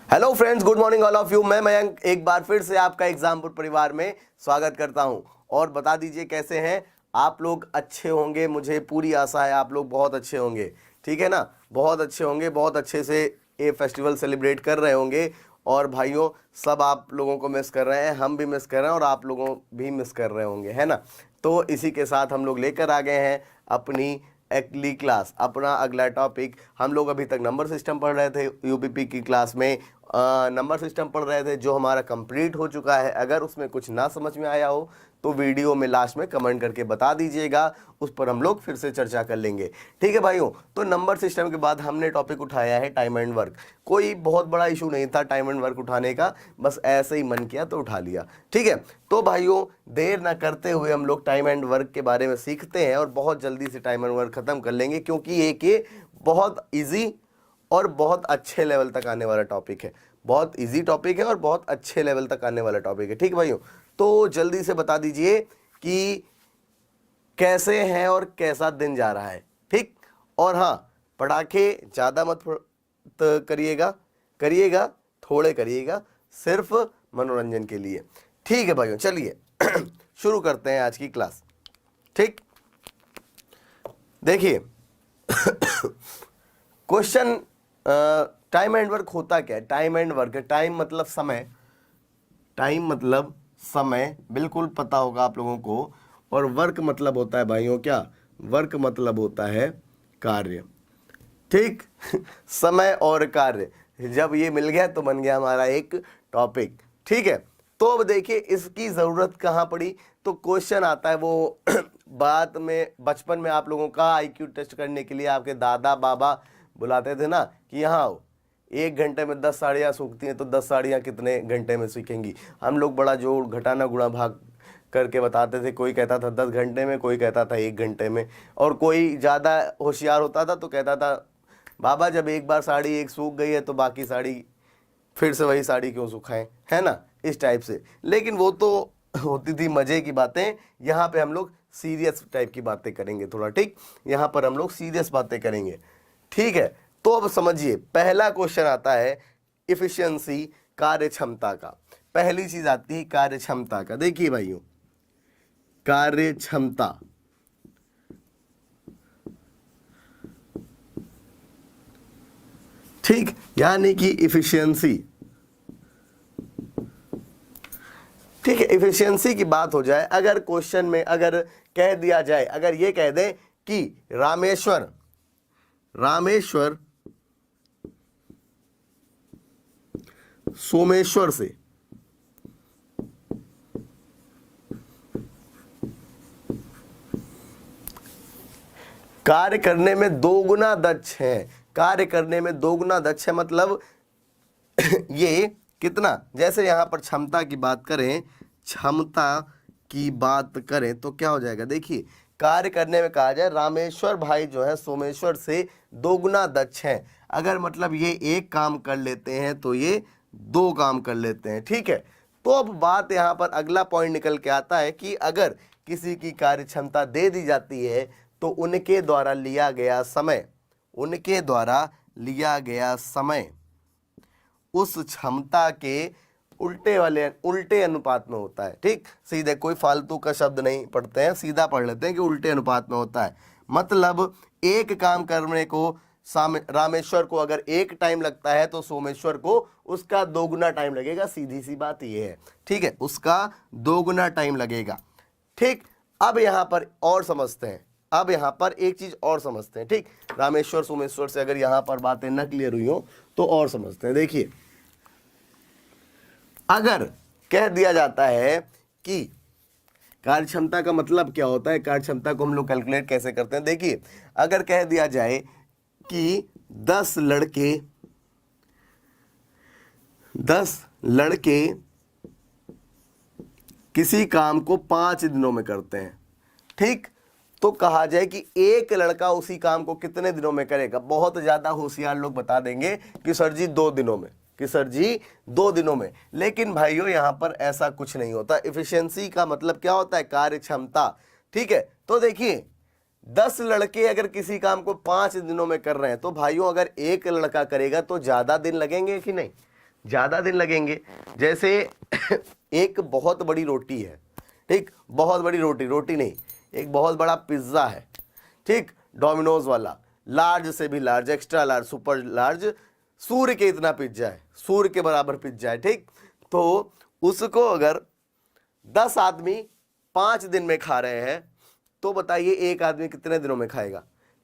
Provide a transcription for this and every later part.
Hello friends, good morning all of you. मैं मयंक एक बार फिर से आपका एग्जामपुर परिवार में स्वागत करता हूं। और बता दीजिए कैसे हैं आप लोग। अच्छे होंगे, मुझे पूरी आशा है आप लोग बहुत अच्छे होंगे। ठीक है ना, बहुत अच्छे होंगे, बहुत अच्छे से ये फेस्टिवल सेलिब्रेट कर रहे होंगे। और भाइयों, सब आप लोगों को मिस कर रहे हैं, हम भी मिस कर रहे हैं और आप लोगों भी मिस कर रहे होंगे, है ना। तो इसी के साथ हम लोग लेकर आ गए हैं अपनी अगली क्लास, अपना अगला टॉपिक। हम लोग अभी तक नंबर सिस्टम पढ़ रहे थे यूपीपी की क्लास में। नंबर सिस्टम पढ़ रहे थे जो हमारा कंप्लीट हो चुका है। अगर उसमें कुछ ना समझ में आया हो तो वीडियो में लास्ट में कमेंट करके बता दीजिएगा, उस पर हम लोग फिर से चर्चा कर लेंगे। ठीक है भाइयों, तो नंबर सिस्टम के बाद हमने टॉपिक उठाया है टाइम एंड वर्क। कोई बहुत बड़ा इशू नहीं था टाइम एंड वर्क उठाने का, बस ऐसे ही मन किया तो उठा लिया। ठीक है, तो भाइयों देर ना करते हुए हम लोग टाइम एंड वर्क के बारे में सीखते हैं और बहुत जल्दी से टाइम एंड वर्क खत्म कर लेंगे, क्योंकि ये बहुत ईजी और बहुत अच्छे लेवल तक आने वाला टॉपिक है। बहुत इजी टॉपिक है और बहुत अच्छे लेवल तक आने वाला टॉपिक है। ठीक भाइयों, तो जल्दी से बता दीजिए कि कैसे हैं और कैसा दिन जा रहा है। ठीक, और हाँ, पटाखे ज़्यादा मत करिएगा, थोड़े करिएगा, सिर्फ मनोरंजन के लिए। ठीक है भाइयों, चलिए शुरू करते हैं आज की क्लास। ठीक, देखिए क्वेश्चन, टाइम एंड वर्क होता क्या है। टाइम एंड वर्क, टाइम मतलब समय, टाइम मतलब समय, बिल्कुल पता होगा आप लोगों को। और वर्क मतलब होता है भाइयों क्या, वर्क मतलब होता है कार्य। ठीक समय और कार्य जब ये मिल गया तो बन गया हमारा एक टॉपिक। ठीक है, तो अब देखिए इसकी ज़रूरत कहाँ पड़ी। तो क्वेश्चन आता है वो बात में, बचपन में आप लोगों का आईक्यू टेस्ट करने के लिए आपके दादा बाबा बुलाते थे ना कि यहाँ आओ, 1 घंटे में 10 साड़ियाँ सूखती हैं तो 10 साड़ियाँ कितने घंटे में सीखेंगी। हम लोग बड़ा जोड़ घटाना गुणा भाग करके बताते थे। कोई कहता था 10 घंटे में, कोई कहता था 1 घंटे में, और कोई ज़्यादा होशियार होता था तो कहता था बाबा जब एक बार साड़ी एक सूख गई है तो बाकी साड़ी फिर से वही साड़ी क्यों सुखाएं, है ना, इस टाइप से। लेकिन वो तो होती थी मज़े की बातें। यहाँ पे हम लोग सीरियस टाइप की बातें करेंगे थोड़ा। ठीक, यहाँ पर हम लोग सीरियस बातें करेंगे। ठीक है, तो अब समझिए पहला क्वेश्चन आता है इफिशियंसी, कार्य क्षमता का। पहली चीज आती है कार्य क्षमता का। देखिए भाइयों, कार्य क्षमता, ठीक, यानी कि इफिशियंसी। ठीक है, इफिशियंसी की बात हो जाए, अगर क्वेश्चन में अगर कह दिया जाए, अगर ये कह दें कि रामेश्वर सोमेश्वर से कार्य करने में दोगुना दक्ष है, कार्य करने में दोगुना दक्ष है, मतलब ये कितना, जैसे यहां पर क्षमता की बात करें, क्षमता की बात करें तो क्या हो जाएगा। देखिए कार्य करने में कहा जाए रामेश्वर भाई जो है सोमेश्वर से दोगुना दक्ष हैं। अगर मतलब ये एक काम कर लेते हैं तो ये 2 काम कर लेते हैं। ठीक है, तो अब बात यहाँ पर अगला पॉइंट निकल के आता है कि अगर किसी की कार्य क्षमता दे दी जाती है तो उनके द्वारा लिया गया समय उस क्षमता के उल्टे अनुपात में होता है। ठीक, सीधे कोई फालतू का शब्द नहीं पढ़ते हैं, सीधा पढ़ लेते हैं कि उल्टे अनुपात में होता है। मतलब एक काम करने को रामेश्वर को अगर 1 टाइम लगता है तो सोमेश्वर को उसका 2 गुना टाइम लगेगा। सीधी सी बात ये है। ठीक है, उसका 2 गुना टाइम लगेगा। ठीक, अब यहां पर और समझते हैं, अब यहां पर एक चीज और समझते हैं। ठीक, रामेश्वर सोमेश्वर से अगर यहां पर बातें न क्लियर हुई हो तो और समझते हैं। देखिए अगर कह दिया जाता है कि कार्य क्षमता का मतलब क्या होता है, कार्य क्षमता को हम लोग कैलकुलेट कैसे करते हैं। देखिए अगर कह दिया जाए कि 10 लड़के किसी काम को 5 दिनों में करते हैं। ठीक, तो कहा जाए कि एक लड़का उसी काम को कितने दिनों में करेगा। बहुत ज्यादा होशियार लोग बता देंगे कि सर जी 2 दिनों में, लेकिन भाइयों यहां पर ऐसा कुछ नहीं होता। इफिशियंसी का मतलब क्या होता है, कार्य क्षमता। ठीक है, तो देखिए 10 लड़के अगर किसी काम को 5 दिनों में कर रहे हैं तो भाइयों अगर एक लड़का करेगा तो ज्यादा दिन लगेंगे कि नहीं, ज़्यादा दिन लगेंगे। जैसे एक बहुत बड़ी रोटी है, ठीक, बहुत बड़ी रोटी, रोटी नहीं, एक बहुत बड़ा पिज्ज़ा है, ठीक, डोमिनोज वाला, लार्ज से भी large, extra large, super large, सूर्य के इतना पिज्जा है, सूर्य के बराबर पिज्जा है, ठीक। तो उसको अगर 10 आदमी 5 दिन में खा रहे हैं तो बताइए एक आदमी कितने दिनों में खाएगा।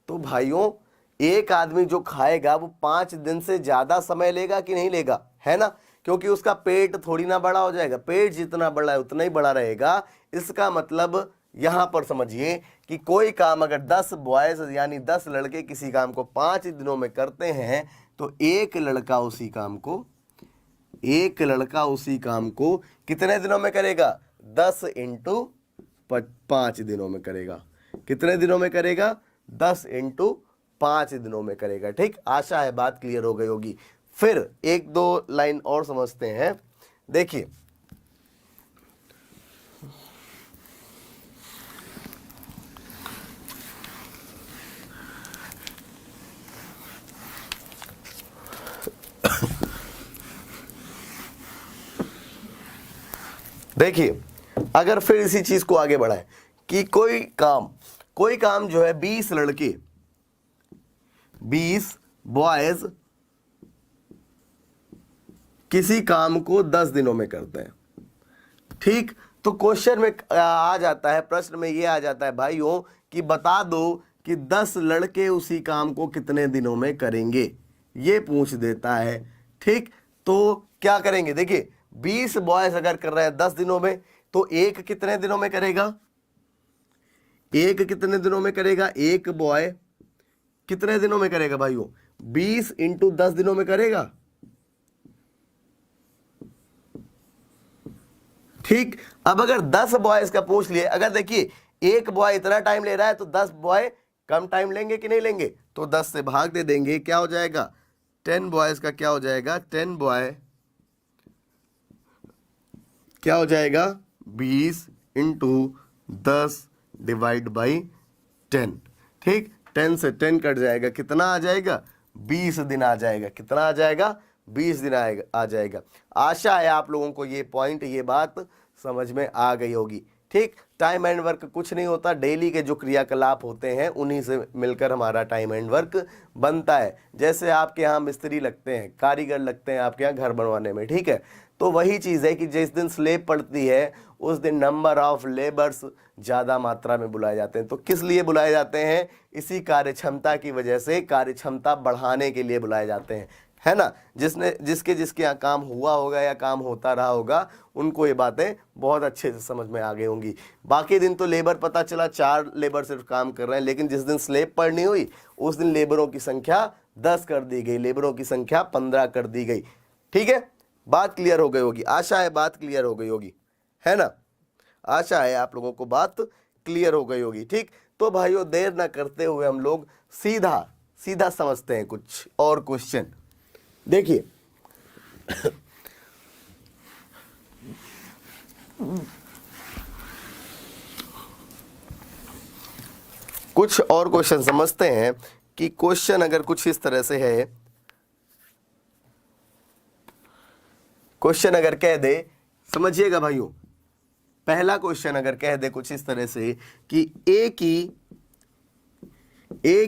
तो भाइयों एक आदमी जो खाएगा वो 5 दिन से ज़्यादा समय लेगा कि नहीं लेगा, है ना, क्योंकि उसका पेट थोड़ी ना बड़ा हो जाएगा, पेट जितना बड़ा है उतना ही बड़ा रहेगा। इसका मतलब यहाँ पर समझिए कि कोई काम अगर 10 बॉयज यानी 10 लड़के किसी काम को 5 दिनों में करते हैं तो एक लड़का उसी काम को कितने दिनों में करेगा, 10 इंटू 5 दिनों में करेगा। कितने दिनों में करेगा, 10 इंटू 5 दिनों में करेगा, ठीक। आशा है बात क्लियर हो गई होगी। फिर एक दो लाइन और समझते हैं। देखिए देखिए अगर फिर इसी चीज को आगे बढ़ाएं कि कोई काम जो है 20 लड़के 20 बॉयज किसी काम को 10 दिनों में करते हैं, ठीक। तो क्वेश्चन में आ जाता है, प्रश्न में ये आ जाता है भाइयों कि बता दो कि 10 लड़के उसी काम को कितने दिनों में करेंगे, ये पूछ देता है, ठीक। तो क्या करेंगे, देखिए 20 बॉयज अगर कर रहे हैं 10 दिनों में तो एक कितने दिनों में करेगा, एक कितने दिनों में करेगा, एक बॉय कितने दिनों में करेगा भाइयों, 20 इंटू 10 दिनों में करेगा, ठीक। अब अगर 10 बॉयज का पूछ लिए, अगर देखिए एक बॉय इतना टाइम ले रहा है तो 10 बॉय कम टाइम लेंगे कि नहीं लेंगे, तो 10 से भाग दे देंगे, क्या हो जाएगा 10 बॉयज का क्या हो जाएगा, 10 बॉय क्या हो जाएगा 20 इंटू 10 डिवाइड बाई 10, ठीक। 10 से 10 कट जाएगा, कितना आ जाएगा 20 दिन आ जाएगा, कितना आ जाएगा 20 दिन आ जाएगा। आशा है आप लोगों को ये पॉइंट, ये बात समझ में आ गई होगी, ठीक। टाइम एंड वर्क कुछ नहीं होता, डेली के जो क्रियाकलाप होते हैं उन्हीं से मिलकर हमारा टाइम एंड वर्क बनता है। जैसे आपके यहाँ मिस्त्री लगते हैं, कारीगर लगते हैं आपके यहाँ घर बनवाने में, ठीक है, तो वही चीज़ है कि जिस दिन स्लेब पड़ती है उस दिन नंबर ऑफ लेबर्स ज़्यादा मात्रा में बुलाए जाते हैं। तो किस लिए बुलाए जाते हैं, इसी कार्य क्षमता की वजह से, कार्य क्षमता बढ़ाने के लिए बुलाए जाते हैं, है ना। जिसके यहाँ काम हुआ होगा या काम होता रहा होगा उनको ये बातें बहुत अच्छे से समझ में आ गई होंगी। बाकी दिन तो लेबर पता चला 4 लेबर सिर्फ काम कर रहे हैं, लेकिन जिस दिन स्लेब पड़नी हुई उस दिन लेबरों की संख्या 10 कर दी गई, लेबरों की संख्या 15 कर दी गई, ठीक है। बात क्लियर हो गई होगी, आशा है बात क्लियर हो गई होगी, है ना। आशा है आप लोगों को बात क्लियर हो गई होगी, ठीक। तो भाइयों देर ना करते हुए हम लोग सीधा समझते हैं कुछ और क्वेश्चन। देखिए कुछ और क्वेश्चन समझते हैं कि क्वेश्चन अगर कुछ इस तरह से है, क्वेश्चन अगर कह दे, समझिएगा भाइयों, पहला क्वेश्चन अगर कह दे कुछ इस तरह से कि एक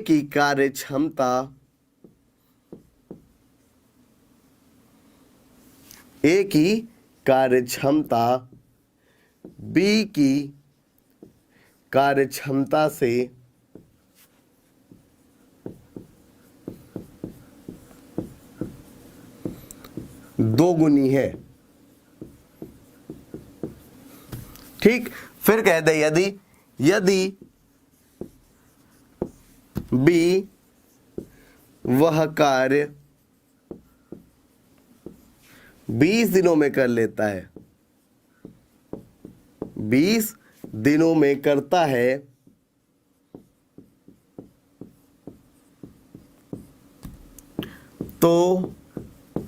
ही कार्य क्षमता बी की कार्य क्षमता से दोगुनी है, ठीक। फिर कह दे यदि बी वह कार्य 20 दिनों में कर लेता है, 20 दिनों में करता है, तो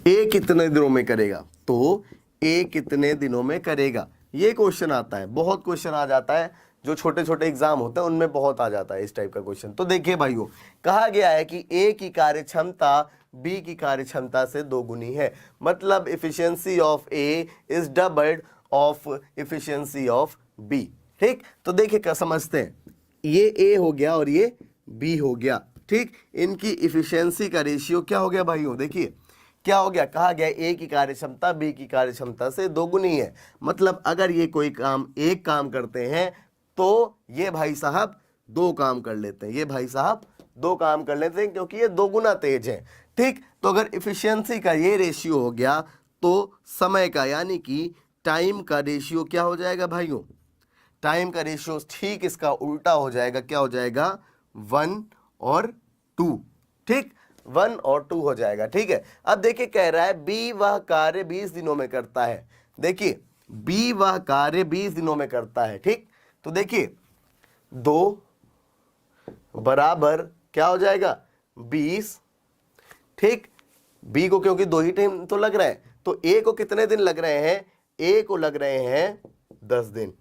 ए कितने दिनों में करेगा, तो ए कितने दिनों में करेगा। ये क्वेश्चन आता है, बहुत क्वेश्चन आ जाता है, जो छोटे छोटे एग्जाम होते हैं उनमें बहुत आ जाता है इस टाइप का क्वेश्चन। तो देखिए भाइयों, कहा गया है कि ए की कार्य क्षमता बी की कार्य क्षमता से दोगुनी है, मतलब efficiency of A is doubled of efficiency of B. ठीक, तो देखिए समझते हैं, ये ए हो गया और ये बी हो गया। ठीक, इनकी इफिशियंसी का रेशियो क्या हो गया भाइयों, देखिए क्या हो गया, कहा गया ए की कार्य क्षमता बी की कार्य क्षमता से दोगुनी है। मतलब अगर ये कोई काम एक काम करते हैं तो ये भाई साहब दो काम कर लेते हैं, ये भाई साहब दो काम कर लेते हैं, क्योंकि ये दोगुना तेज है। ठीक, तो अगर इफिशियंसी का ये रेशियो हो गया तो समय का यानी कि टाइम का रेशियो क्या हो जाएगा भाइयों, टाइम का रेशियो ठीक इसका उल्टा हो जाएगा, क्या हो जाएगा 1 और 2। ठीक, 1 और 2 हो जाएगा। ठीक है, अब देखिए कह रहा है बी वह कार्य 20 दिनों में करता है। देखिए बी वह कार्य 20 दिनों में करता है। ठीक, तो देखिए 2 बराबर क्या हो जाएगा 20। ठीक, बी को क्योंकि 2 ही टाइम तो लग रहा है, तो ए को कितने दिन लग रहे हैं, ए को लग रहे हैं 10 दिन।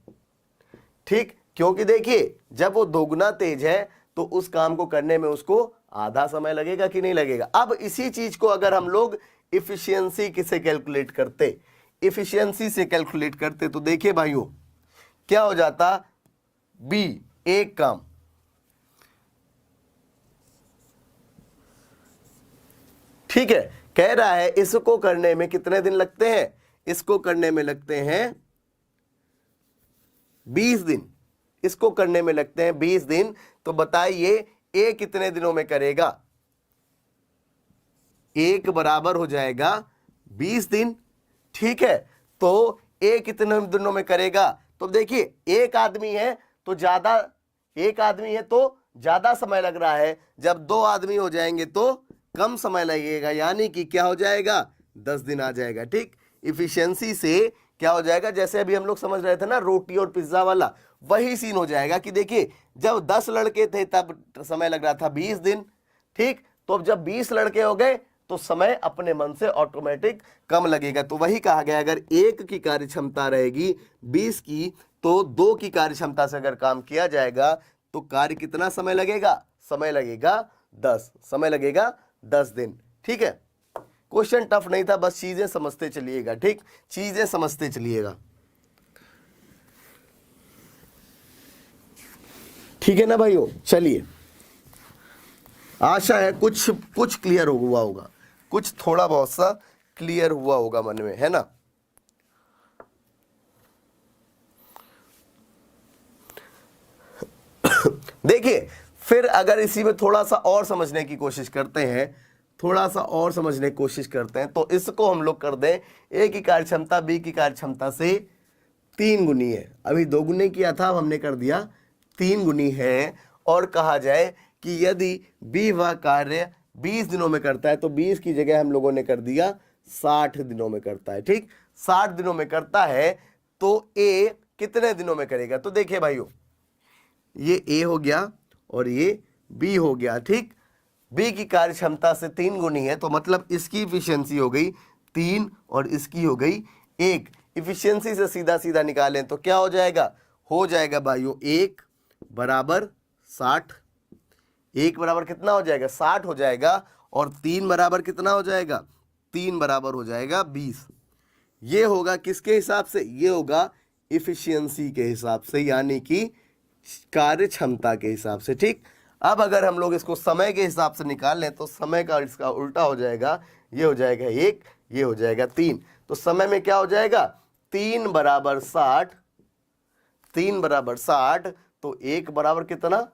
ठीक, क्योंकि देखिए जब वो दोगुना तेज है तो उस काम को करने में उसको आधा समय लगेगा कि नहीं लगेगा। अब इसी चीज को अगर हम लोग इफिशियंसी किसे कैलकुलेट करते, इफिशियंसी से कैलकुलेट करते तो देखिए भाइयों क्या हो जाता, बी एक काम, ठीक है, कह रहा है इसको करने में कितने दिन लगते हैं, इसको करने में लगते हैं 20 दिन, इसको करने में लगते हैं 20 दिन। तो बताइए ए कितने दिनों में करेगा, एक बराबर हो जाएगा 20 दिन। ठीक है, तो ए कितने दिनों में करेगा, तो देखिए एक आदमी है तो ज्यादा, एक आदमी है तो ज्यादा समय लग रहा है, जब 2 आदमी हो जाएंगे तो कम समय लगेगा, यानी कि क्या हो जाएगा 10 दिन आ जाएगा। ठीक, इफिशियंसी से क्या हो जाएगा, जैसे अभी हम लोग समझ रहे थे ना रोटी और पिज्जा वाला, वही सीन हो जाएगा कि देखिए जब 10 लड़के थे तब समय लग रहा था 20 दिन। ठीक, तो अब जब 20 लड़के हो गए तो समय अपने मन से ऑटोमेटिक कम लगेगा। तो वही कहा गया अगर एक की कार्य क्षमता रहेगी 20 की, तो 2 की कार्य क्षमता से अगर काम किया जाएगा तो कार्य कितना समय लगेगा, समय लगेगा 10, समय लगेगा 10 दिन। ठीक है, क्वेश्चन टफ नहीं था, बस चीजें समझते चलिएगा। ठीक, चीजें समझते चलिएगा, ठीक है ना भाइयों। चलिए, आशा है कुछ क्लियर हुआ होगा, कुछ थोड़ा बहुत सा क्लियर हुआ होगा मन में, है ना। देखिए फिर अगर इसी में थोड़ा सा और समझने की कोशिश करते हैं, थोड़ा सा और समझने की कोशिश करते हैं, तो इसको हम लोग कर दें ए की कार्य क्षमता बी की कार्य क्षमता से 3 गुनी है। अभी 2 गुनी किया था, अब हमने कर दिया 3 गुनी है। और कहा जाए कि यदि बी वह कार्य 20 दिनों में करता है तो 20 की जगह हम लोगों ने कर दिया 60 दिनों में करता है। ठीक, 60 दिनों में करता है तो ए कितने दिनों में करेगा, तो देखिए भाइयों ये ए हो गया और ये बी हो गया। ठीक, बी की कार्य क्षमता से 3 गुनी है, तो मतलब इसकी इफिशियंसी हो गई 3 और इसकी हो गई 1। इफिशियंसी से सीधा सीधा निकालें तो क्या हो जाएगा, हो जाएगा भाइयों 1 बराबर 60, 1 बराबर कितना हो जाएगा 60 हो जाएगा, और 3 बराबर कितना हो जाएगा, 3 बराबर हो जाएगा 20। ये होगा किसके हिसाब से, ये होगा इफिशियंसी के हिसाब से, यानी कि कार्य क्षमता के हिसाब से। ठीक, अब अगर हम लोग इसको समय के हिसाब से निकाल लें तो समय का इसका उल्टा हो जाएगा, ये हो जाएगा 1, ये हो जाएगा 3। तो समय में क्या हो जाएगा 3 बराबर 60, 3 बराबर 60, तो 1 बराबर कितना,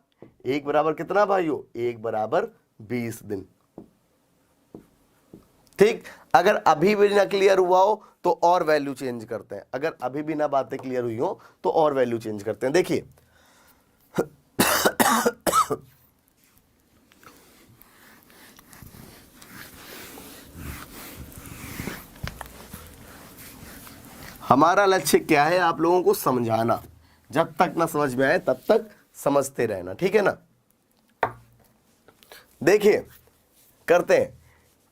1 बराबर कितना भाइयों, 1 बराबर 20 दिन। ठीक, अगर अभी भी ना क्लियर हुआ हो तो और वैल्यू चेंज करते हैं, अगर अभी भी ना बातें क्लियर हुई हो तो और वैल्यू चेंज करते हैं। देखिए हमारा लक्ष्य क्या है, आप लोगों को समझाना, जब तक ना समझ में आए तब तक समझते रहना, ठीक है ना। देखिए करते हैं,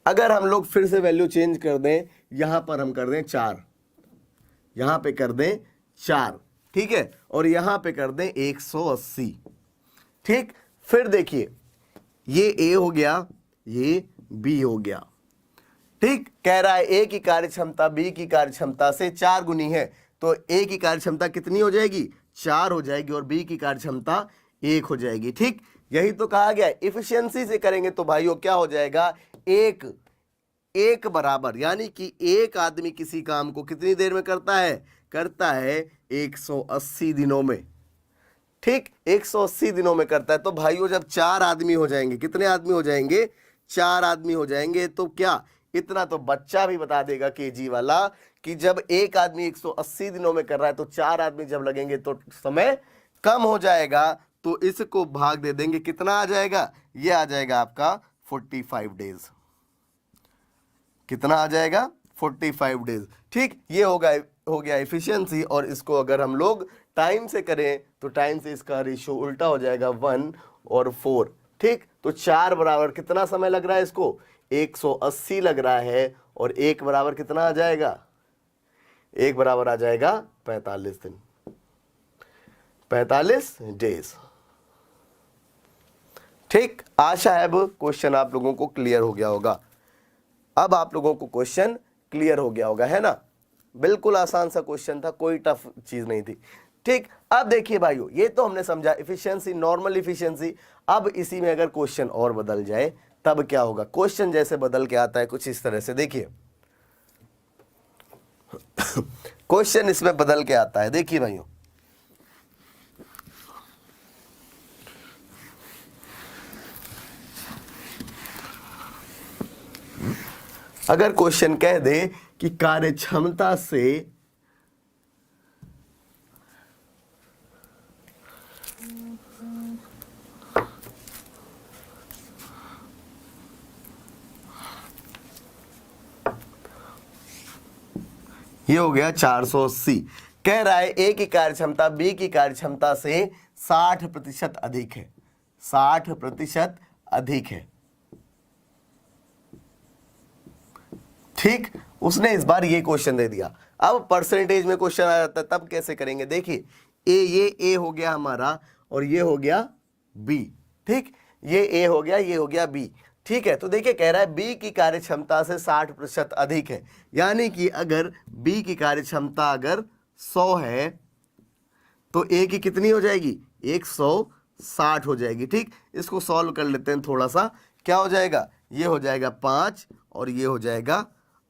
अगर हम लोग फिर से वैल्यू चेंज कर दें, यहां पर हम कर दें 4, यहां पे कर दें 4, ठीक है, और यहां पे कर दें 180। ठीक, फिर देखिए ये ए हो गया, ये बी हो गया। ठीक, कह रहा है ए की कार्यक्षमता बी की कार्यक्षमता से 4 गुनी है, तो ए की कार्यक्षमता कितनी हो जाएगी, 4 हो जाएगी, और बी की कार्यक्षमता 1 हो जाएगी। ठीक, यही तो कहा गया है। इफिशियंसी से करेंगे तो भाइयों क्या हो जाएगा, एक बराबर, यानी कि एक आदमी किसी काम को कितनी देर में करता है 180 दिनों में। ठीक, 180 दिनों में करता है। तो भाइयों जब 4 आदमी हो जाएंगे, कितने आदमी हो जाएंगे, 4 आदमी हो जाएंगे, तो क्या इतना तो बच्चा भी बता देगा केजी वाला कि जब एक आदमी 180 दिनों में कर रहा है तो 4 आदमी जब लगेंगे तो समय कम हो जाएगा। तो इसको भाग दे देंगे, कितना आ जाएगा, ये आ जाएगा आपका 45 डेज। कितना आ जाएगा, 45 डेज। ठीक, ये हो गया एफिशिएंसी। और इसको अगर हम लोग टाइम से करें तो टाइम से इसका रेशियो उल्टा हो जाएगा, 1 और 4। ठीक, तो 4 बराबर कितना समय लग रहा है इसको, 180 लग रहा है, और 1 बराबर कितना आ जाएगा, 1 बराबर आ जाएगा 45 दिन, 45 डेज। ठीक, आशा है अब क्वेश्चन आप लोगों को क्लियर हो गया होगा। अब आप लोगों को क्वेश्चन क्लियर हो गया होगा, है ना। बिल्कुल आसान सा क्वेश्चन था, कोई टफ चीज नहीं थी। ठीक, अब देखिए भाइयों, ये तो हमने समझा इफिशियंसी, नॉर्मल इफिशियंसी। अब इसी में अगर क्वेश्चन और बदल जाए तब क्या होगा। क्वेश्चन जैसे बदल के आता है कुछ इस तरह से, देखिए क्वेश्चन इसमें बदल के आता है, देखिए भाइयों, अगर क्वेश्चन कह दे कि कार्यक्षमता से ये हो गया 480, कह रहा है ए की कार्यक्षमता बी की कार्यक्षमता से 60% अधिक है, 60% अधिक है। ठीक, उसने इस बार ये क्वेश्चन दे दिया। अब परसेंटेज में क्वेश्चन आ जाता है, तब कैसे करेंगे, देखिए ये ए हो गया हमारा, और ये हो गया बी। ठीक, ये ए हो गया, ये हो गया बी। ठीक है, तो देखिए कह रहा है बी की कार्यक्षमता से 60% अधिक है, यानी कि अगर बी की कार्यक्षमता अगर 100 है तो ए की कितनी हो जाएगी, 160 हो जाएगी। ठीक, इसको सॉल्व कर लेते हैं थोड़ा सा, क्या हो जाएगा, ये हो जाएगा 5 और ये हो जाएगा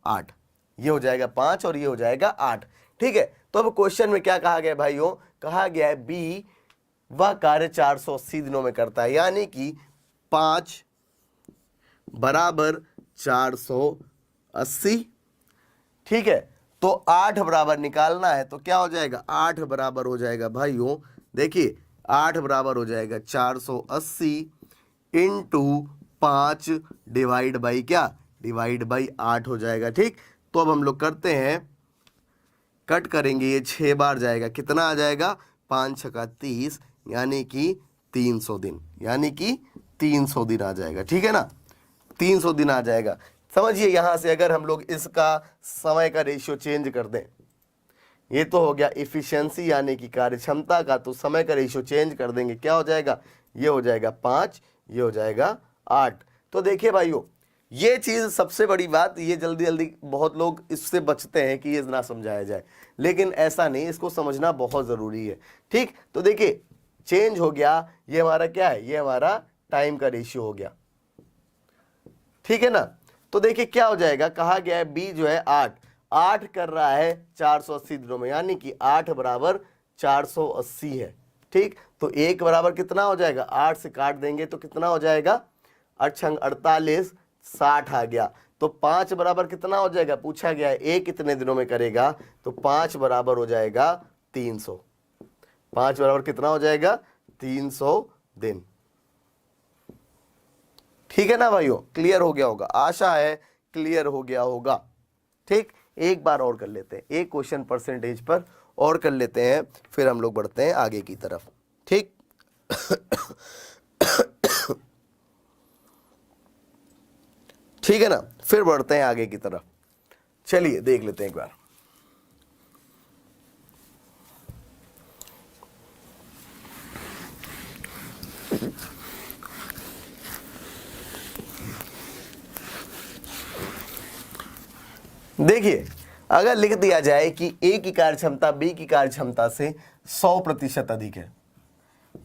8, ये हो जाएगा 5 और ये हो जाएगा 8। ठीक है, तो अब क्वेश्चन में क्या कहा गया भाइयों, कहा गया है बी वह कार्य 480 दिनों में करता है, यानी कि 5 बराबर 480। ठीक है, तो 8 बराबर निकालना है, तो क्या हो जाएगा, 8 बराबर हो जाएगा भाइयों, देखिए 8 बराबर हो जाएगा 480 इंटू 5 डिवाइड बाई क्या, डिवाइड बाई 8 हो जाएगा। ठीक, तो अब हम लोग करते हैं, कट करेंगे, ये 6 बार जाएगा, कितना आ जाएगा, 5 छक्का 30, यानी कि 300 दिन, यानी कि 300 दिन आ जाएगा। ठीक है ना, 300 दिन आ जाएगा। समझिए यहां से अगर हम लोग इसका समय का रेशियो चेंज कर दें, ये तो हो गया इफिशियंसी यानी कि कार्यक्षमता का, तो समय का रेशियो चेंज कर देंगे, क्या हो जाएगा, ये हो जाएगा 5, ये हो जाएगा 8। तो देखिए भाइयों, ये चीज सबसे बड़ी बात, ये जल्दी जल्दी बहुत लोग इससे बचते हैं कि ये ना समझाया जाए, लेकिन ऐसा नहीं, इसको समझना बहुत जरूरी है। ठीक, तो देखिए चेंज हो गया, ये हमारा क्या है, ये हमारा टाइम का रेशियो हो गया। ठीक है ना, तो देखिए क्या हो जाएगा, कहा गया है बी जो है 8 कर रहा है 480 दिनों में, यानी कि 8 बराबर 480 है। ठीक, तो 1 बराबर कितना हो जाएगा, 8 से काट देंगे तो कितना हो जाएगा, 8 48, 60 आ गया। तो 5 बराबर कितना हो जाएगा, पूछा गया है ए कितने दिनों में करेगा, तो 5 बराबर हो जाएगा 300। 5 बराबर कितना हो जाएगा, 300 दिन। ठीक है ना भाइयों, क्लियर हो गया होगा, आशा है क्लियर हो गया होगा। ठीक, एक बार और कर लेते हैं, एक क्वेश्चन परसेंटेज पर और कर लेते हैं, फिर हम लोग बढ़ते हैं आगे की तरफ। ठीक ठीक है ना, फिर बढ़ते हैं आगे की तरफ। चलिए देख लेते हैं एक बार। देखिए अगर लिख दिया जाए कि ए की कार्य क्षमता बी की कार्य क्षमता से 100% अधिक है,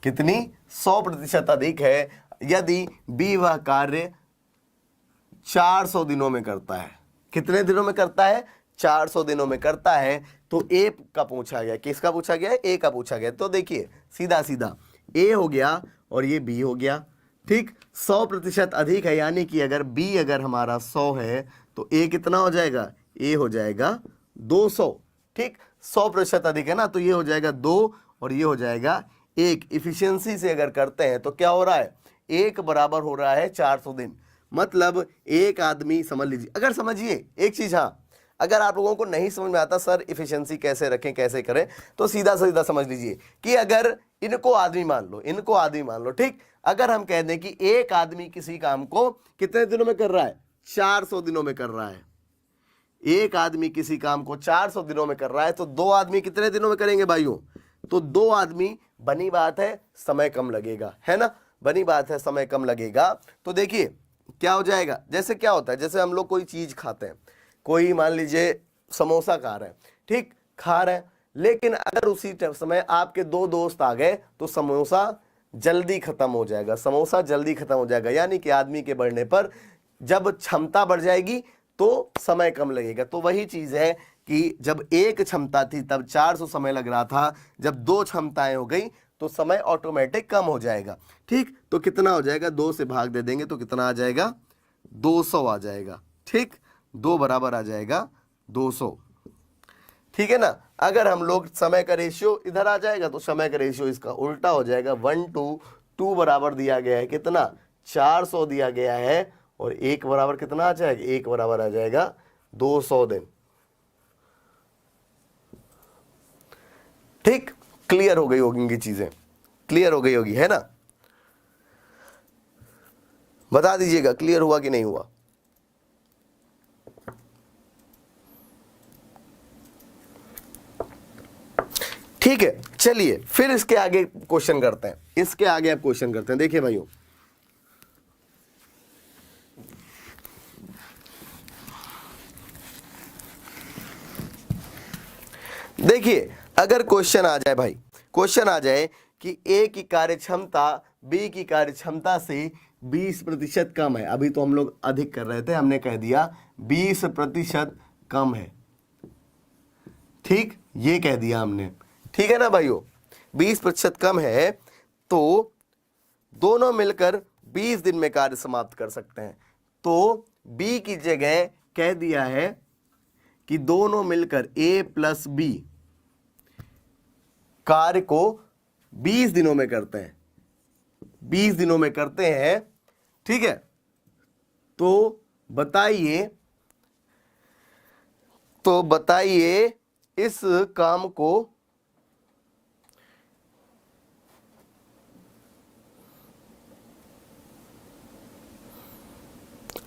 कितनी 100% अधिक है, यदि बी वह कार्य 400 दिनों में करता है, कितने दिनों में करता है, 400 दिनों में करता है, तो ए का पूछा गया, किसका पूछा गया है, ए का पूछा गया। तो देखिए सीधा सीधा ए हो गया और ये बी हो गया, ठीक। 100% अधिक है, यानी कि अगर बी अगर हमारा 100 है तो ए कितना हो जाएगा, ए हो जाएगा 200, ठीक। 100% अधिक है ना, तो ये हो जाएगा 2 और ये हो जाएगा 1। इफिशियंसी से अगर करते हैं तो क्या हो रहा है, 1 बराबर हो रहा है 400 दिन। मतलब एक आदमी, समझ लीजिए, अगर समझिए एक चीज, हाँ अगर आप लोगों को नहीं समझ में आता सर इफिशियंसी कैसे रखें कैसे करें, तो सीधा सीधा समझ लीजिए कि अगर इनको आदमी मान लो, इनको आदमी मान लो, ठीक। अगर हम कह दें कि एक आदमी किसी काम को कितने दिनों में कर रहा है, 400 दिनों में कर रहा है, एक आदमी किसी काम को 400 दिनों में कर रहा है, तो दो आदमी कितने दिनों में करेंगे भाइयों, तो दो आदमी, बनी बात है समय कम लगेगा, है ना, बनी बात है समय कम लगेगा। तो देखिए क्या हो जाएगा, जैसे क्या होता है, जैसे हम लोग कोई चीज खाते हैं, कोई मान लीजिए समोसा खा रहे हैं, ठीक, खा रहे हैं, लेकिन अगर उसी समय आपके दो दोस्त आ गए तो समोसा जल्दी खत्म हो जाएगा, समोसा जल्दी खत्म हो जाएगा। यानी कि आदमी के बढ़ने पर जब क्षमता बढ़ जाएगी तो समय कम लगेगा। तो वही चीज है कि जब एक क्षमता थी तब 400 समय लग रहा था, जब दो क्षमताएं हो गई तो समय ऑटोमेटिक कम हो जाएगा, ठीक। तो कितना हो जाएगा, 2 से भाग दे देंगे तो कितना आ जाएगा, 200 आ जाएगा, ठीक। 2 बराबर आ जाएगा 200, ठीक है ना। अगर हम लोग समय का रेशियो इधर आ जाएगा तो समय का रेशियो इसका उल्टा हो जाएगा, 1:2 बराबर दिया गया है, कितना 400 दिया गया है, और 1 बराबर कितना आ जाएगा, 1 बराबर आ जाएगा 200 दिन, ठीक। क्लियर हो गई होगी इनकी चीजें, क्लियर हो गई होगी, है ना। बता दीजिएगा क्लियर हुआ कि नहीं हुआ। ठीक है, चलिए फिर इसके आगे क्वेश्चन करते हैं, इसके आगे आप क्वेश्चन करते हैं। देखिए भाइयों, देखिए अगर क्वेश्चन आ जाए भाई, क्वेश्चन आ जाए कि ए की कार्य क्षमता बी की कार्य क्षमता से 20% कम है, अभी तो हम लोग अधिक कर रहे थे, हमने कह दिया 20% कम है, ठीक, ये कह दिया हमने, ठीक है ना भाइयों, 20% कम है, तो दोनों मिलकर 20 दिन में कार्य समाप्त कर सकते हैं। तो बी की जगह कह दिया है कि दोनों मिलकर ए प्लस बी कार्य को 20 दिनों में करते हैं, 20 दिनों में करते हैं, ठीक है। तो बताइए इस काम को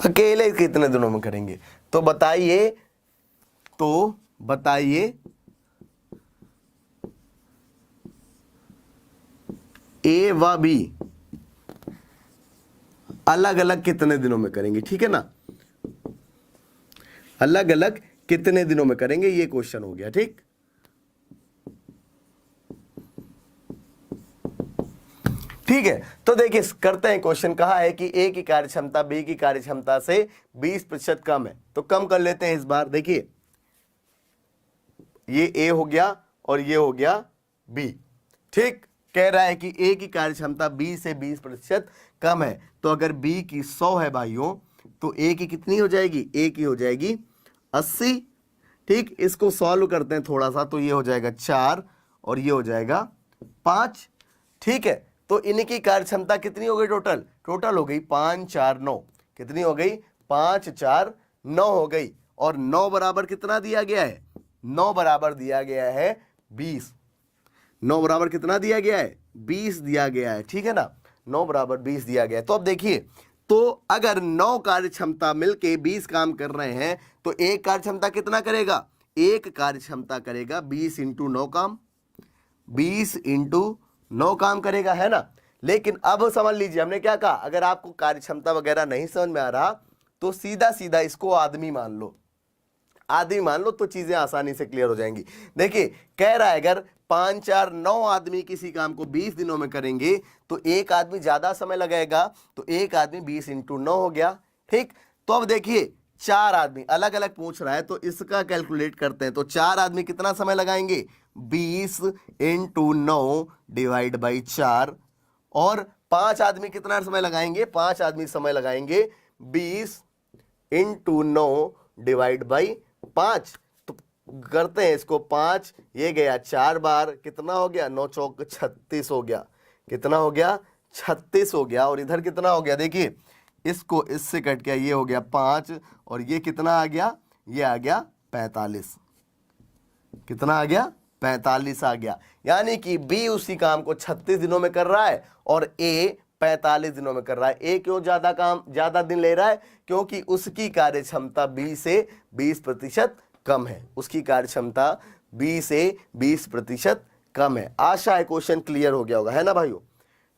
अकेले कितने दिनों में करेंगे, तो बताइए ए व बी अलग अलग कितने दिनों में करेंगे, ठीक है ना, अलग अलग कितने दिनों में करेंगे, ये क्वेश्चन हो गया, ठीक। ठीक है, तो देखिए करते हैं क्वेश्चन, कहा है कि ए की कार्य क्षमता बी की कार्य क्षमता से 20% कम है, तो कम कर लेते हैं इस बार। देखिए ये ए हो गया और ये हो गया बी, ठीक। कह रहा है कि ए की कार्य क्षमता बी से 20% कम है, तो अगर बी की 100 है भाइयों, तो ए की कितनी हो जाएगी, ए की हो जाएगी 80, ठीक। इसको सॉल्व करते हैं थोड़ा सा, तो ये हो जाएगा 4 और ये हो जाएगा 5, ठीक है। तो इनकी कार्य क्षमता कितनी हो गई, टोटल हो गई 5 4 9, कितनी हो गई, 5 4 9 हो गई, और 9 बराबर कितना दिया गया है, 9 बराबर दिया गया है 20, 9 बराबर कितना दिया गया है, 20 दिया गया है, ठीक है ना, 9 बराबर 20 दिया गया है। तो अब देखिए, तो अगर 9 कार्य क्षमता मिलके 20 काम कर रहे हैं, तो एक कार्य क्षमता कितना करेगा, एक कार्य क्षमता करेगा 20 इंटू 9 काम, 20 इंटू 9 काम करेगा, है ना। लेकिन अब समझ लीजिए हमने क्या कहा, अगर आपको कार्य क्षमता वगैरह नहीं समझ में आ रहा तो सीधा सीधा इसको आदमी मान लो, आदमी मान लो तो चीजें आसानी से क्लियर हो जाएंगी। देखिए कह रहा है अगर 5 4 9 आदमी किसी काम को 20 दिनों में करेंगे तो एक आदमी ज्यादा समय लगाएगा, तो एक आदमी 20 × 9 हो गया। ठीक, तो अब देखिए 4 आदमी अलग अलग पूछ रहा है तो इसका कैलकुलेट करते हैं। तो 4 आदमी कितना समय लगाएंगे, 20 × 9 डिवाइड बाई 4। और 5 आदमी कितना समय लगाएंगे, 5 आदमी समय लगाएंगे 20 × 9 डिवाइड बाई 5। तो करते हैं इसको 5, ये गया 4 बार, कितना हो गया, 9 चौक 36 हो गया। कितना हो गया, 36 हो गया। और इधर कितना हो गया, देखिए इसको इससे कट गया, ये हो गया 5 और ये कितना आ गया, ये आ गया 45। कितना आ गया, 45 आ गया। यानी कि बी उसी काम को 36 दिनों में कर रहा है और ए 45 दिनों में कर रहा है। ए क्यों ज्यादा दिन ले रहा है, क्योंकि उसकी कार्य क्षमता बी से 20% कम है। उसकी कार्य क्षमता बी से 20% कम है। आशा है क्वेश्चन क्लियर हो गया होगा, है ना भाइयों,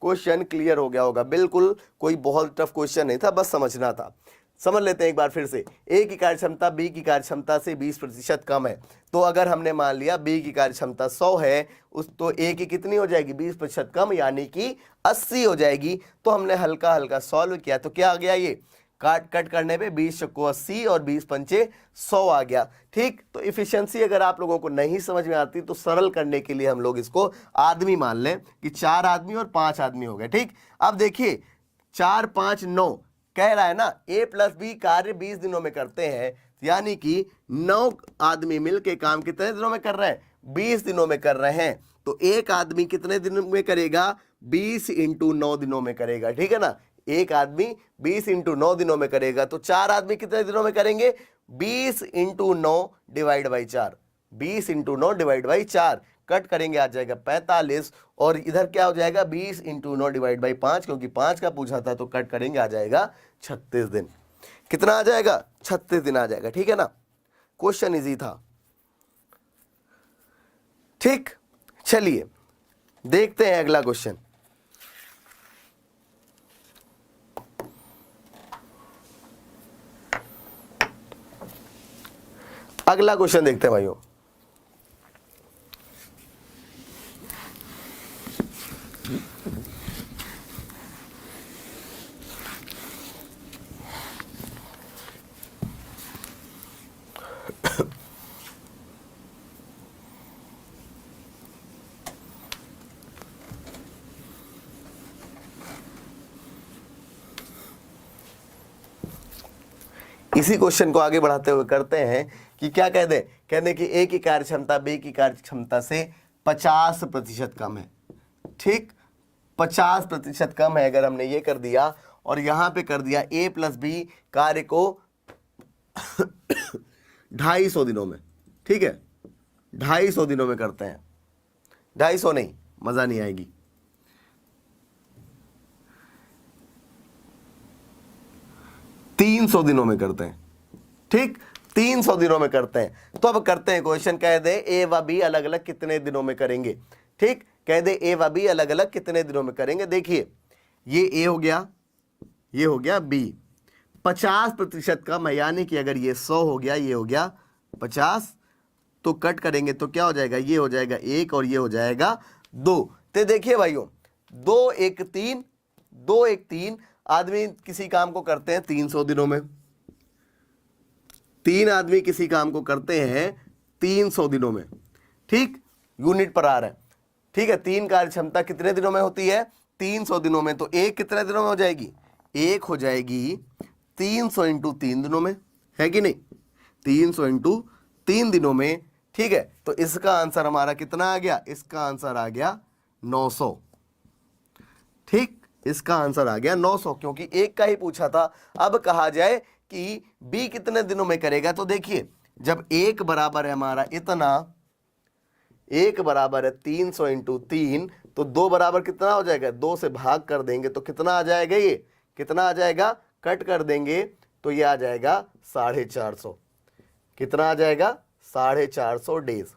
क्वेश्चन क्लियर हो गया होगा। बिल्कुल कोई बहुत टफ क्वेश्चन नहीं था, बस समझना था। समझ लेते हैं एक बार फिर से। ए की कार्य क्षमता बी की कार्य क्षमता से 20% कम है। तो अगर हमने मान लिया बी की कार्य क्षमता 100 है, उस तो ए की कितनी हो जाएगी, 20% कम, यानी कि 80 हो जाएगी। तो हमने हल्का हल्का सॉल्व किया तो क्या आ गया, ये कट करने पे 20 चक्को 80 और 20 पंचे 100 आ गया। ठीक, तो इफिशियंसी अगर आप लोगों को नहीं समझ में आती तो सरल करने के लिए हम लोग इसको आदमी मान लें कि 4 आदमी और 5 आदमी हो गए। ठीक, अब देखिए 4 5 9 कह रहा है ना, ए प्लस बी कार्य 20 दिनों में करते हैं, यानी कि 9 आदमी मिलके काम कितने दिनों में कर रहे हैं, 20 दिनों में कर रहे हैं। तो एक आदमी कितने दिनों में करेगा, 20 × 9 दिनों में करेगा। ठीक है ना, एक आदमी 20 × 9 दिनों में करेगा। तो 4 आदमी कितने दिनों में करेंगे, 20 × 9 divide by 4। 20 × 9 divide by 4 cut करेंगे, आ जाएगा 45। और इधर क्या हो जाएगा, 20 × 9 डिवाइड बाई 5, क्योंकि 5 का पूछा था तो कट करेंगे, आ जाएगा 36 दिन। कितना आ जाएगा, 36 दिन आ जाएगा। ठीक है ना, क्वेश्चन इजी था। ठीक, चलिए देखते हैं अगला क्वेश्चन। अगला क्वेश्चन देखते हैं भाइयों। इसी क्वेश्चन को आगे बढ़ाते हुए करते हैं कि क्या कह दे, कहने कि ए की कार्य क्षमता बी की कार्य क्षमता से 50% कम है। ठीक, 50% कम है। अगर हमने ये कर दिया और यहां पे कर दिया ए प्लस बी कार्य को 250 दिनों में। ठीक है, 250 दिनों में करते हैं, 250 नहीं, मजा नहीं आएगी, 300 दिनों में करते हैं। ठीक, 300 दिनों में करते हैं। तो अब करते हैं क्वेश्चन, कह दे ए व बी अलग अलग कितने दिनों में करेंगे। ठीक, कह दे ए व बी अलग अलग कितने दिनों में करेंगे। देखिए ये ए हो गया, ये हो गया बी, 50% कम है, यानी कि अगर ये 100 हो गया, ये हो गया 50, तो कट करेंगे तो क्या हो जाएगा, ये हो जाएगा 1 और ये हो जाएगा 2। तो देखिए भाइयों 2 1 3, 2 1 3 आदमी किसी काम को करते हैं 300 दिनों में। 3 आदमी किसी काम को करते हैं 300 दिनों में। ठीक, यूनिट पर आ रहा है। ठीक है, 3 कार्य क्षमता कितने दिनों में होती है, 300 दिनों में। तो एक कितने दिनों में हो जाएगी, एक हो जाएगी 300 × 3 दिनों में, है कि नहीं, 300 × 3 दिनों में। ठीक है, तो इसका आंसर हमारा कितना आ गया, इसका आंसर आ गया 900। ठीक, इसका आंसर आ गया 900, क्योंकि एक का ही पूछा था। अब कहा जाए कि बी कितने दिनों में करेगा, तो देखिए जब एक बराबर है हमारा इतना, एक बराबर है 300 × 3, तो 2 बराबर कितना हो जाएगा, 2 से भाग कर देंगे तो कितना आ जाएगा, ये कितना आ जाएगा, कट कर देंगे तो ये आ जाएगा 450। कितना आ जाएगा, 450 डेज,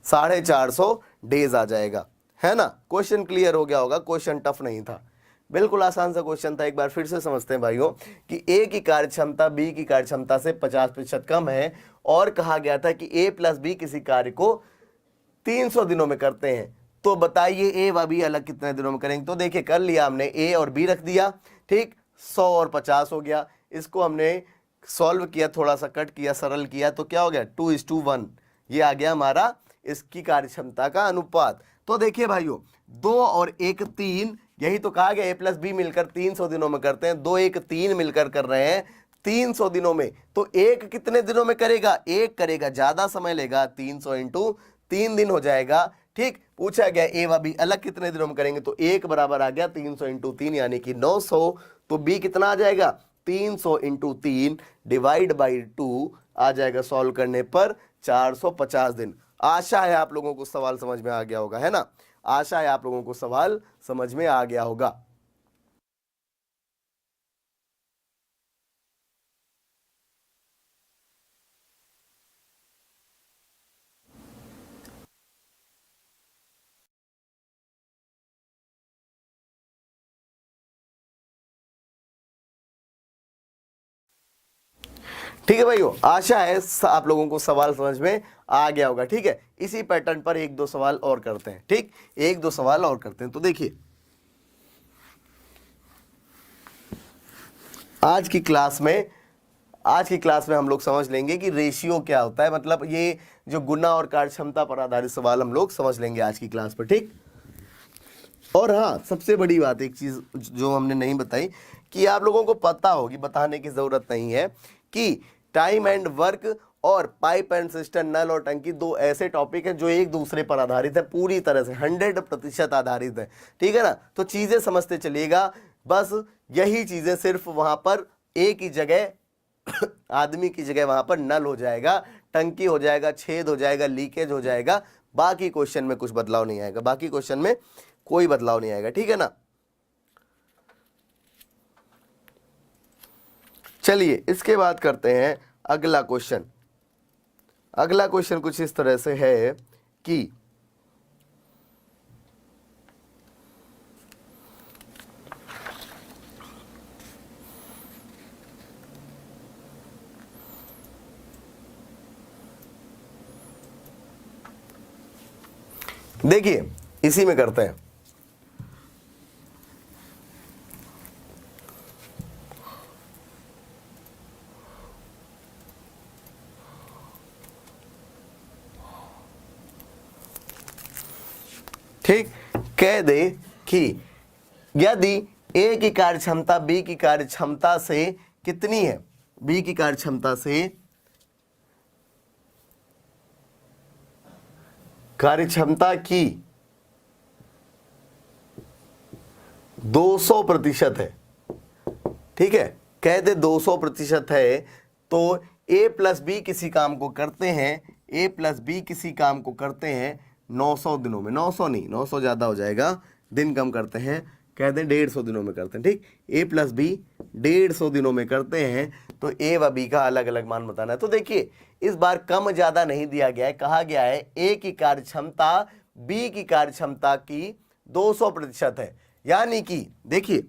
450 डेज आ जाएगा, है ना। क्वेश्चन क्लियर हो गया होगा, क्वेश्चन टफ नहीं था। बिल्कुल आसान सा क्वेश्चन था। एक बार फिर से समझते हैं भाइयों कि ए की कार्य क्षमता बी की कार्य क्षमता से 50% कम है और कहा गया था कि ए प्लस बी किसी कार्य को 300 दिनों में करते हैं। तो बताइए ए व बी अलग कितने दिनों में करेंगे। तो देखिए कर लिया हमने, ए और बी रख दिया, ठीक, 100 और 50 हो गया। इसको हमने सॉल्व किया, थोड़ा सा कट किया, सरल किया, तो क्या हो गया 2:1। ये आ गया हमारा इसकी कार्यक्षमता का अनुपात। तो देखिए भाइयों 2 और 1 3, यही तो कहा गया ए प्लस बी मिलकर 300 दिनों में करते हैं। 2 1 3 मिलकर कर रहे हैं 300 दिनों में। तो एक कितने दिनों में करेगा, एक करेगा, ज्यादा समय लेगा, 300 इंटू 3 दिन हो जाएगा। ठीक, पूछा गया ए व बी अलग कितने दिनों में करेंगे, तो एक बराबर आ गया 300 इंटू 3 यानी कि 900। तो बी कितना आ जाएगा 300 इंटू 3 डिवाइड बाई 2 आ जाएगा सॉल्व करने पर 450 दिन। आशा है आप लोगों को सवाल समझ में आ गया होगा, है ना। आशा है आप लोगों को सवाल समझ में आ गया होगा। ठीक है भाइयों, आशा है आप लोगों को सवाल समझ में आ गया होगा। ठीक है, इसी पैटर्न पर एक दो सवाल और करते हैं। ठीक, एक दो सवाल और करते हैं। तो देखिए आज की क्लास में हम लोग समझ लेंगे कि रेशियो क्या होता है, मतलब ये जो गुना और कार्यक्षमता पर आधारित सवाल हम लोग समझ लेंगे आज की क्लास पर। ठीक, और हाँ सबसे बड़ी बात एक चीज जो हमने नहीं बताई कि आप लोगों को पता होगी, बताने की जरूरत नहीं है कि टाइम एंड वर्क और पाइप एंड सिस्टम, नल और टंकी, दो ऐसे टॉपिक हैं जो एक दूसरे पर आधारित है, पूरी तरह से 100% आधारित है। ठीक है ना, तो चीजें समझते चलिएगा। बस यही चीजें सिर्फ वहां पर एक ही जगह आदमी की जगह वहां पर नल हो जाएगा, टंकी हो जाएगा, छेद हो जाएगा, लीकेज हो जाएगा। बाकी क्वेश्चन में कुछ बदलाव नहीं आएगा, बाकी क्वेश्चन में कोई बदलाव नहीं आएगा। ठीक है ना। चलिए इसके बाद करते हैं अगला क्वेश्चन। अगला क्वेश्चन कुछ इस तरह से है कि देखिए इसी में करते हैं। ठीक, कह दे कि यदि ए की कार्य क्षमता बी की कार्य क्षमता से कितनी है, बी की कार्य क्षमता से कार्य क्षमता की 200% है। ठीक है, कहते 200% है, तो ए प्लस बी किसी काम को करते हैं, ए प्लस बी किसी काम को करते हैं 900 दिनों में। 900 नहीं, 900 ज़्यादा हो जाएगा, दिन कम करते हैं, कहते हैं 150 दिनों में करते हैं। ठीक, ए प्लस बी 150 दिनों में करते हैं, तो ए व बी का अलग अलग मान बताना है। तो देखिए इस बार कम ज़्यादा नहीं दिया गया है, कहा गया है ए की कार्य क्षमता बी की कार्य क्षमता की 200% है। यानी कि देखिए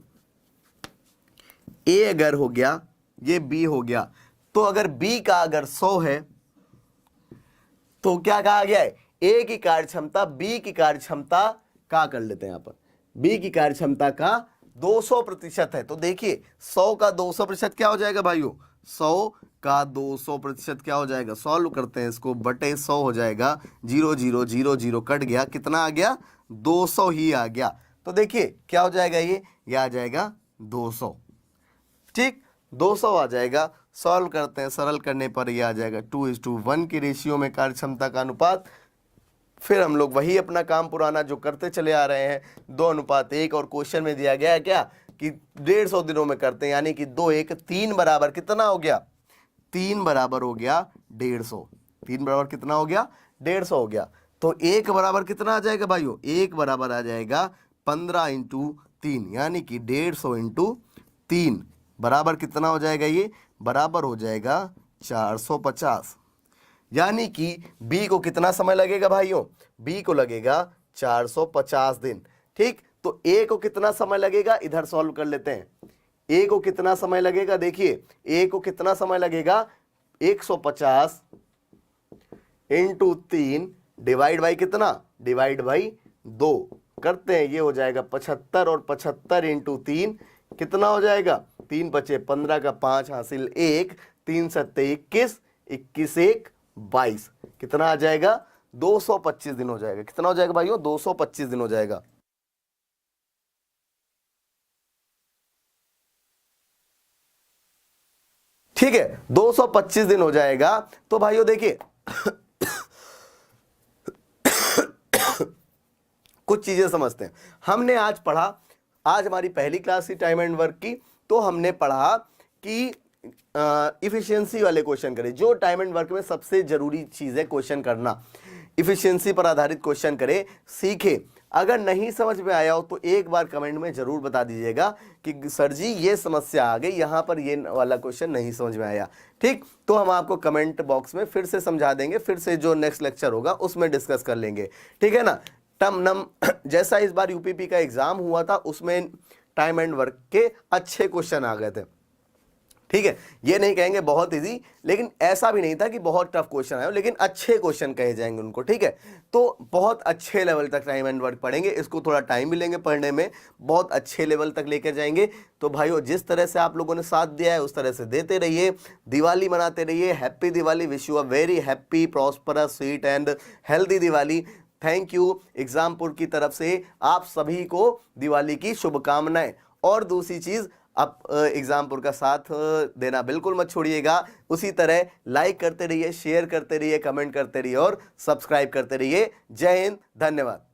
ए अगर हो गया, ये बी हो गया, तो अगर बी का अगर 100 है तो क्या कहा गया है, ए की कार्य क्षमता बी की कार्य क्षमता का कर लेते हैं, यहां पर बी की कार्य क्षमता का 200% है। तो देखिए 100 का 200% क्या हो जाएगा भाइयों, 100 का 200% क्या हो जाएगा, सॉल्व करते हैं इसको, बटे 100 हो जाएगा, 0 0 0 0 कट गया, कितना आ गया 200 ही आ गया। तो देखिए क्या हो जाएगा, ये आ जाएगा 200। ठीक, 200 आ जाएगा, सॉल्व करते हैं, सरल करने पर ये आ जाएगा 2:1 की रेशियो में कार्य क्षमता का अनुपात। फिर हम लोग वही अपना काम पुराना जो करते चले आ रहे हैं, 2:1, और क्वेश्चन में दिया गया है क्या कि 150 दिनों में करते हैं, यानी कि 2 1 3 बराबर कितना हो गया, 3 बराबर हो गया 150। 3 बराबर कितना हो गया, 150 हो गया। तो 1 बराबर कितना आ जाएगा भाइयों, 1 बराबर आ जाएगा 15 इंटू 3, यानी कि 150 इंटू 3 बराबर कितना हो जाएगा, ये बराबर हो जाएगा 450। यानी कि बी को कितना समय लगेगा भाइयों, बी को लगेगा 450 दिन। ठीक, तो ए को कितना समय लगेगा, इधर सॉल्व कर लेते हैं। ए को कितना समय लगेगा, देखिए ए को कितना समय लगेगा, 150 इंटू 3 डिवाइड बाई कितना, डिवाइड बाई 2 करते हैं, ये हो जाएगा 75 और 75 इंटू 3 कितना हो जाएगा, 3 बचे 15 का 5 हासिल 1, 3 सत्ते 21, 21 1 22, कितना आ जाएगा, 225 दिन हो जाएगा। कितना हो जाएगा भाइयों, 225 दिन हो जाएगा। ठीक है, 225 दिन हो जाएगा। तो भाइयों देखिए कुछ चीजें समझते हैं। हमने आज पढ़ा, आज हमारी पहली क्लास थी टाइम एंड वर्क की, तो हमने पढ़ा कि इफिशियंसी वाले क्वेश्चन करें। जो टाइम एंड वर्क में सबसे जरूरी चीज है क्वेश्चन करना, इफिशियंसी पर आधारित क्वेश्चन करें, सीखे। अगर नहीं समझ में आया हो तो एक बार कमेंट में जरूर बता दीजिएगा कि सर जी ये समस्या आ गई, यहां पर ये वाला क्वेश्चन नहीं समझ में आया। ठीक, तो हम आपको कमेंट बॉक्स में फिर से समझा देंगे, फिर से जो नेक्स्ट लेक्चर होगा उसमें डिस्कस कर लेंगे। ठीक है ना। टम नम जैसा इस बार यूपीपी का एग्जाम हुआ था उसमें टाइम एंड वर्क के अच्छे क्वेश्चन आ गए थे। ठीक है, ये नहीं कहेंगे बहुत इजी, लेकिन ऐसा भी नहीं था कि बहुत टफ क्वेश्चन आए, लेकिन अच्छे क्वेश्चन कहे जाएंगे उनको। ठीक है, तो बहुत अच्छे लेवल तक टाइम एंड वर्क पढ़ेंगे, इसको थोड़ा टाइम भी लेंगे पढ़ने में, बहुत अच्छे लेवल तक लेकर जाएंगे। तो भाइयों जिस तरह से आप लोगों ने साथ दिया है उस तरह से देते रहिए, दिवाली मनाते रहिए। Happy Diwali, wish you a very happy prosperous sweet and healthy Diwali. Thank you Exampur की तरफ से आप सभी को दिवाली की शुभकामनाएं। और दूसरी चीज, आप एग्जामपुर का साथ देना बिल्कुल मत छोड़िएगा। उसी तरह लाइक करते रहिए, शेयर करते रहिए, कमेंट करते रहिए और सब्सक्राइब करते रहिए। जय हिंद, धन्यवाद।